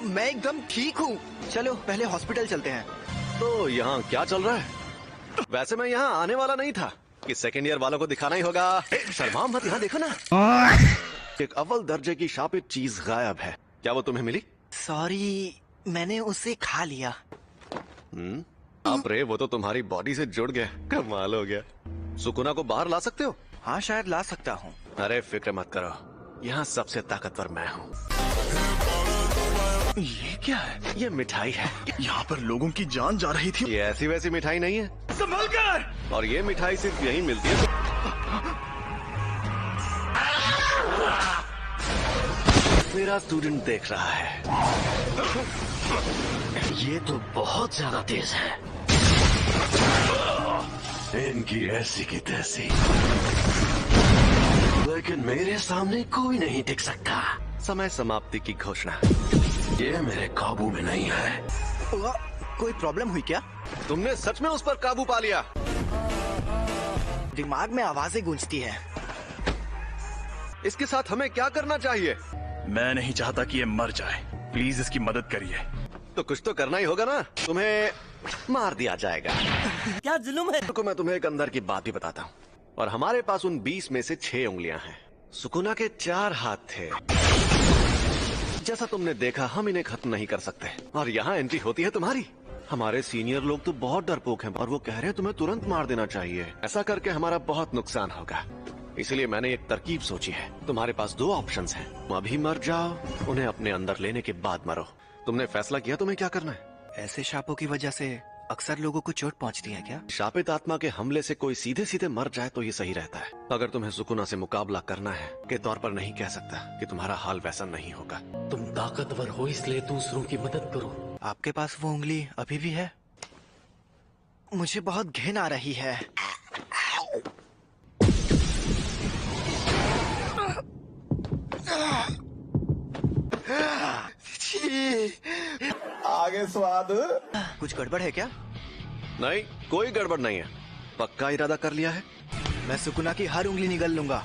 मैं एकदम ठीक हूँ। चलो पहले हॉस्पिटल चलते हैं। तो यहाँ क्या चल रहा है? वैसे मैं यहाँ आने वाला नहीं था कि सेकेंड ईयर वालों को दिखाना ही होगा। शर्मा मत, यहाँ देखो ना, एक अव्वल दर्जे की शापित चीज गायब है। क्या वो तुम्हें मिली? सॉरी, मैंने उसे खा लिया। आप रे, वो तो तुम्हारी बॉडी से जुड़ गया। कमाल हो गया। सुकुना को बाहर ला सकते हो? हाँ शायद ला सकता हूँ। अरे फिक्र मत करो, यहाँ सबसे ताकतवर मैं हूँ। ये क्या है? ये मिठाई है। यहाँ पर लोगों की जान जा रही थी। ये ऐसी वैसी मिठाई नहीं है, संभल कर। और ये मिठाई सिर्फ यहीं मिलती है। मेरा स्टूडेंट देख रहा है। ये तो बहुत ज्यादा तेज है। इनकी ऐसी की तैसी, लेकिन मेरे सामने कोई नहीं टिक सकता। समय समाप्ति की घोषणा। ये मेरे काबू में नहीं है। कोई प्रॉब्लम हुई क्या? तुमने सच में उस पर काबू पा लिया? दिमाग में आवाजें गूंजती है। इसके साथ हमें क्या करना चाहिए? मैं नहीं चाहता कि ये मर जाए। प्लीज इसकी मदद करिए। तो कुछ तो करना ही होगा ना। तुम्हें मार दिया जाएगा। क्या जुल्म है? तो मैं तुम्हें एक अंदर की बात भी बताता हूँ। और हमारे पास उन 20 में से 6 उंगलियां हैं। सुकुना के 4 हाथ थे। जैसा तुमने देखा, हम इन्हें खत्म नहीं कर सकते। और यहाँ एंट्री होती है तुम्हारी। हमारे सीनियर लोग तो बहुत डरपोक हैं और वो कह रहे हैं तुम्हें तुरंत मार देना चाहिए। ऐसा करके हमारा बहुत नुकसान होगा। इसलिए मैंने एक तरकीब सोची है। तुम्हारे पास 2 ऑप्शंस हैं। तुम अभी मर जाओ, उन्हें अपने अंदर लेने के बाद मरो। तुमने फैसला किया तुम्हें क्या करना है? ऐसे शापों की वजह से अक्सर लोगों को चोट पहुंचती है क्या? शापित आत्मा के हमले से कोई सीधे सीधे मर जाए तो ये सही रहता है। अगर तुम्हें सुकुना से मुकाबला करना है के तौर पर नहीं कह सकता कि तुम्हारा हाल वैसा नहीं होगा। तुम ताकतवर हो इसलिए दूसरों की मदद करो। आपके पास वो उंगली अभी भी है? मुझे बहुत घिन आ रही है। आगे स्वाद। कुछ गड़बड़ है क्या? नहीं, कोई गड़बड़ नहीं है। पक्का इरादा कर लिया है? मैं सुकुना की हर उंगली निगल लूंगा।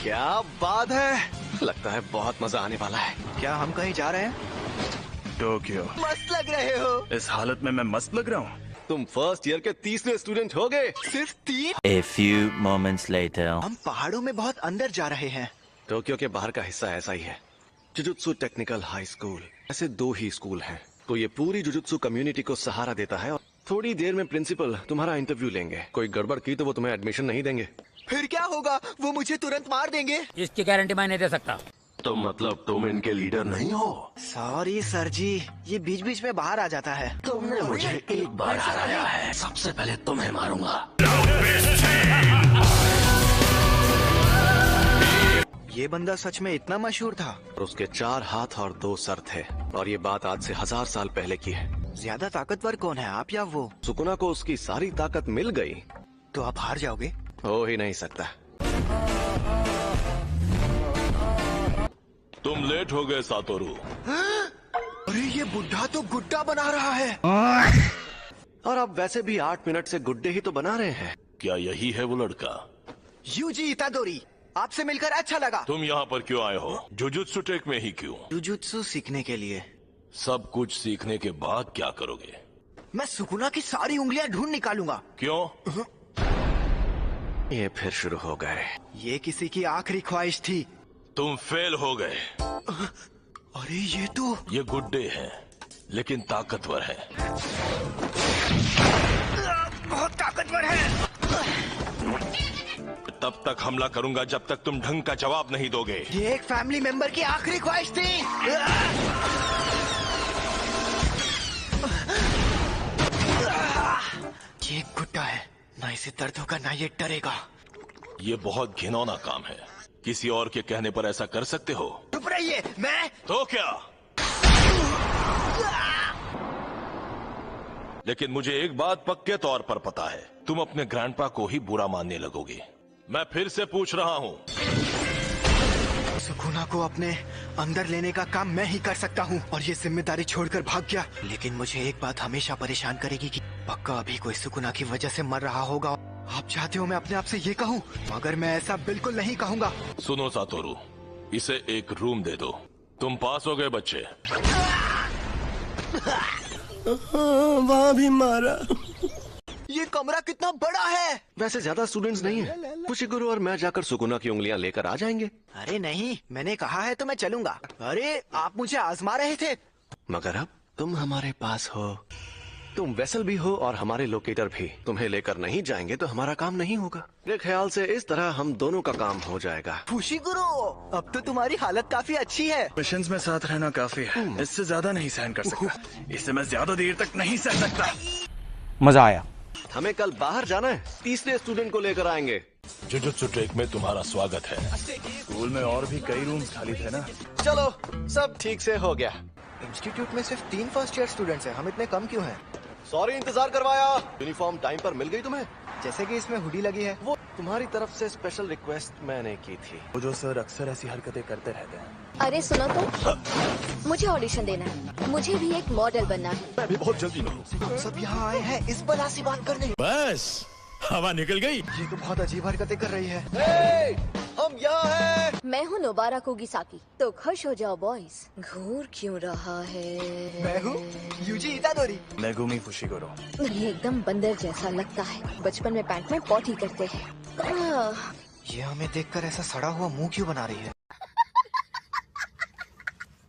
क्या बात है, लगता है बहुत मजा आने वाला है। क्या हम कहीं जा रहे हैं? टोक्यो। मस्त लग रहे हो। इस हालत में मैं मस्त लग रहा हूँ। तुम फर्स्ट ईयर के 3रे स्टूडेंट हो गए। सिर्फ 3? A few moments later. हम पहाड़ों में बहुत अंदर जा रहे हैं। टोक्यो के बाहर का हिस्सा ऐसा ही है। Jujutsu technical high school. ऐसे 2 ही स्कूल हैं। तो ये पूरी जुजुत्सु कम्युनिटी को सहारा देता है। और थोड़ी देर में प्रिंसिपल तुम्हारा इंटरव्यू लेंगे। कोई गड़बड़ की तो वो तुम्हें एडमिशन नहीं देंगे। फिर क्या होगा? वो मुझे तुरंत मार देंगे। इसकी गारंटी मैं नहीं दे सकता। तो मतलब तुम इनके लीडर नहीं हो? सॉरी सर जी, ये बीच बीच में बाहर आ जाता है। तुमने मुझे एक बार हराया है, सबसे पहले तुम्हें मारूंगा। ये बंदा सच में इतना मशहूर था? और उसके 4 हाथ और 2 सर थे। और ये बात आज से 1000 साल पहले की है। ज्यादा ताकतवर कौन है, आप या वो? सुकुना को उसकी सारी ताकत मिल गई तो आप हार जाओगे? हो ही नहीं सकता। तुम लेट हो गए सातोरू। अरे ये बुढ़ा तो गुड्डा बना रहा है। और अब वैसे भी 8 मिनट से गुड्डे ही तो बना रहे हैं। क्या यही है वो लड़का? यूजी इतादोरी, आपसे मिलकर अच्छा लगा। तुम यहाँ पर क्यों आए हो? जुजुत्सु टेक में ही क्यों? जुजुत्सु सीखने के लिए। सब कुछ सीखने के बाद क्या करोगे? मैं सुकुना की सारी उंगलियां ढूंढ निकालूंगा। क्यों? ये फिर शुरू हो गए। ये किसी की आखिरी ख्वाहिश थी। तुम फेल हो गए। अरे ये तो ये गुड्डे हैं, लेकिन ताकतवर हैं। बहुत ताकतवर है। तब तक हमला करूंगा जब तक तुम ढंग का जवाब नहीं दोगे। ये एक फैमिली मेंबर की आखिरी ख्वाहिश थी। ये एक गुड्डा है, ना इसे दर्द होगा ना ये डरेगा। ये बहुत घिनौना काम है। किसी और के कहने पर ऐसा कर सकते हो? चुप रहिए। मैं तो क्या? लेकिन मुझे एक बात पक्के तौर पर पता है, तुम अपने ग्रैंडपा को ही बुरा मानने लगोगे। मैं फिर से पूछ रहा हूँ। सुकुना को अपने अंदर लेने का काम मैं ही कर सकता हूँ और ये जिम्मेदारी छोड़कर भाग गया। लेकिन मुझे एक बात हमेशा परेशान करेगी कि पक्का अभी कोई सुकुना की वजह से मर रहा होगा। आप चाहते हो मैं अपने आप से ये कहूँ, मगर मैं ऐसा बिल्कुल नहीं कहूँगा। सुनो सातोरू, इसे एक रूम दे दो। तुम पास हो गए बच्चे। वहाँ भी मारा। ये कमरा कितना बड़ा है। वैसे ज्यादा स्टूडेंट्स नहीं है। फुशिगुरु और मैं जाकर सुकुना की उंगलियां लेकर आ जाएंगे। अरे नहीं, मैंने कहा है तो मैं चलूंगा। अरे आप मुझे आजमा रहे थे। मगर अब तुम हमारे पास हो, तुम वेसल भी हो और हमारे लोकेटर भी। तुम्हें लेकर नहीं जाएंगे तो हमारा काम नहीं होगा। मेरे ख्याल से इस तरह हम दोनों का काम हो जाएगा। फुशिगुरु, अब तो तुम्हारी हालत काफी अच्छी है। मिशंस में साथ रहना काफी है, इससे ज्यादा नहीं सहन कर सकता। इसे मैं ज्यादा देर तक नहीं सह सकता। मजा आया। हमें कल बाहर जाना है, तीसरे स्टूडेंट को लेकर आएंगे। जुजुत्सु ट्रेक में तुम्हारा स्वागत है। स्कूल में और भी कई रूम्स खाली थे ना। चलो, सब ठीक से हो गया। इंस्टीट्यूट में सिर्फ 3 फर्स्ट ईयर स्टूडेंट्स हैं, हम इतने कम क्यों हैं? सॉरी इंतजार करवाया। यूनिफॉर्म टाइम पर मिल गई तुम्हें? जैसे कि इसमें हुडी लगी है। वो तुम्हारी तरफ से स्पेशल रिक्वेस्ट मैंने की थी। वो जो सर अक्सर ऐसी हरकतें करते रहते हैं। अरे सुनो तो, मुझे ऑडिशन देना है, मुझे भी एक मॉडल बनना है। मैं भी बहुत जल्दी में हूँ। हम सब यहाँ आए हैं इस बला सी बात करने। बस हवा निकल गई। ये तो बहुत अजीब हरकतें कर रही है। हम यहाँ हैं। मैं हूँ नोबारा कुगिसाकी, तो खुश हो जाओ बॉयज। घूर क्यों रहा है? मैं हूँ यूजी इतादोरी। मेगुमी फुशिगुरु। ये एकदम बंदर जैसा लगता है। बचपन में पैंट में पॉटी करते हैं। ये हमें देखकर ऐसा सड़ा हुआ मुंह क्यों बना रही है?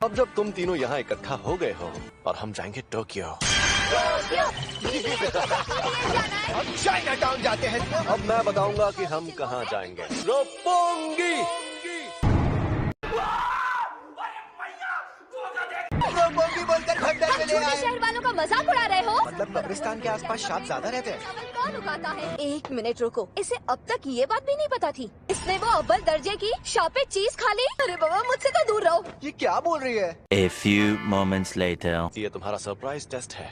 अब जब तुम तीनों यहाँ इकट्ठा हो गए हो और हम जाएंगे टोक्यो। हम चाइना टाउन जाते हैं। अब मैं बताऊंगा कि हम कहाँ जाएंगे। रोपोंगी। रोपोंगी बोलकर खंडर में ले छोटे आए। शहर वालों का मजाक उड़ा रहे हो? मतलब कब्रिस्तान के आसपास सांप ज्यादा रहते हैं। चावल कौन उगाता है? 1 मिनट रुको, इसे अब तक ये बात भी नहीं पता थी। इसने वो अव्वल दर्जे की शापे चीज खा ली। अरे बाबा, मुझसे तो दूर रहो। ये क्या बोल रही है? A few moments later. ये तुम्हारा सरप्राइज टेस्ट है।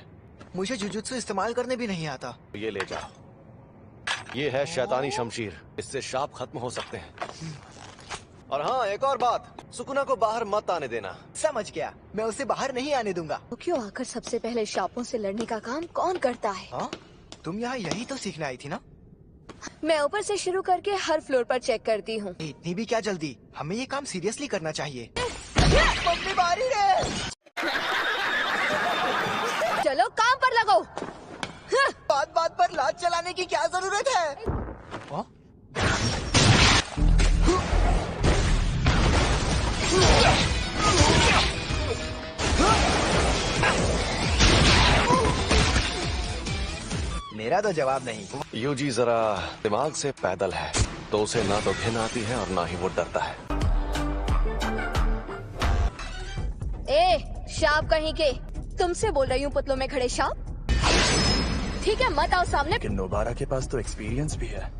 मुझे जुजुत्सु इस्तेमाल करने भी नहीं आता। ये ले जाओ। ये है शैतानी शमशीर, इससे शाप खत्म हो सकते हैं। और हाँ, एक और बात, सुकुना को बाहर मत आने देना। समझ गया, मैं उसे बाहर नहीं आने दूंगा। तो क्यों आकर सबसे पहले शापों से लड़ने का काम कौन करता है? हाँ, तुम यहाँ यही तो सीखने आई थी ना? मैं ऊपर से शुरू करके हर फ्लोर पर चेक करती हूँ। इतनी भी क्या जल्दी? हमें ये काम सीरियसली करना चाहिए। मम्मी बारी है। चलो काम पर लगो। बात बात पर लात चलाने की क्या जरूरत है? हाँ? मेरा तो जवाब नहीं। यूजी जरा दिमाग से पैदल है, तो उसे ना तो घिन आती है और ना ही वो डरता है। शाप कहीं के, तुमसे बोल रही हूँ पुतलों में खड़े शाप। ठीक है, मत आओ सामने। लेकिन नोबारा के पास तो एक्सपीरियंस भी है।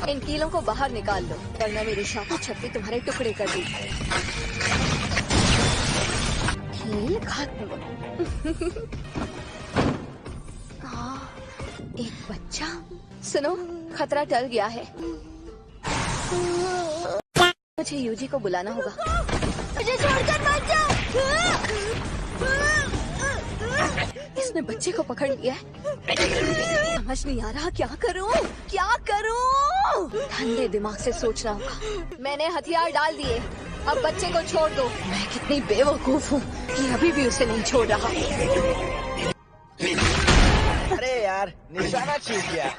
इन कीलों को बाहर निकाल लो, वरना मेरी शापी छप्पी तुम्हारे टुकड़े कर दी। कील खत्म। एक बच्चा। सुनो, खतरा टल गया है। मुझे यूजी को बुलाना होगा। मुझे छोड़कर मत जाओ। इसने बच्चे को पकड़ लिया है। समझ नहीं आ रहा क्या करूं, क्या करूं। ठंडे दिमाग से सोचना होगा। मैंने हथियार डाल दिए, अब बच्चे को छोड़ दो। मैं कितनी बेवकूफ हूँ कि अभी भी उसे नहीं छोड़ रहा। अरे यार, निशाना चूक गया।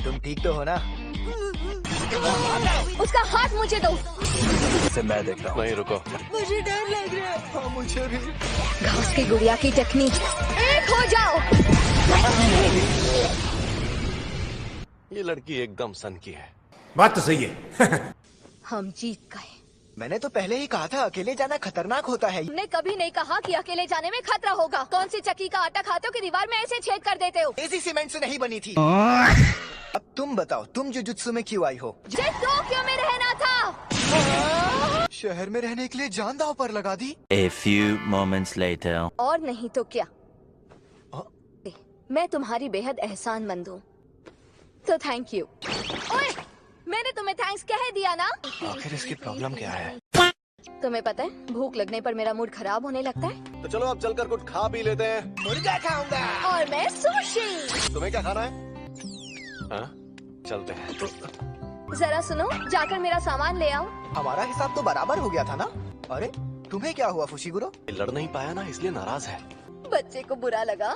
तुम ठीक तो हो ना? उसका हाथ मुझे दो। इसे मैं देखता हूँ। नहीं, रुको। मुझे डर लग रहा है। हाँ, मुझे भी। घास की गुड़िया की टेक्निक। एक हो जाओ। ये लड़की एकदम सन की है। बात तो सही है। हम जीत गए। मैंने तो पहले ही कहा था, अकेले जाना खतरनाक होता है। तुमने कभी नहीं कहा कि अकेले जाने में खतरा होगा। कौन सी चक्की का आटा खाते हो कि दीवार में ऐसे छेद कर देते हो? ऐसी सीमेंट से नहीं बनी थी। अब तुम बताओ, तुम जुजुत्सु में क्यों आई हो? मुझे टोक्यो में रहना था। शहर में रहने के लिए जान दांव पर लगा दी। A few moments later. और नहीं तो क्या, मैं तुम्हारी बेहद एहसानमंद हूँ, तो थैंक यू। ओए, मैंने तुम्हें थैंक्स कह दिया ना। आखिर इसकी प्रॉब्लम क्या है? तुम्हें पता है भूख लगने पर मेरा मूड खराब होने लगता है। तो चलो अब चलकर कुछ खा पी लेते हैं। मुर्गा खाऊंगा। और मैं सुशी। तुम्हें क्या खाना है? हाँ? चलते हैं। जरा सुनो, जाकर मेरा सामान ले आओ। हमारा हिसाब तो बराबर हो गया था ना? अरे तुम्हें क्या हुआ फुशिगुरो? लड़ नहीं पाया ना, इसलिए नाराज है। बच्चे को बुरा लगा।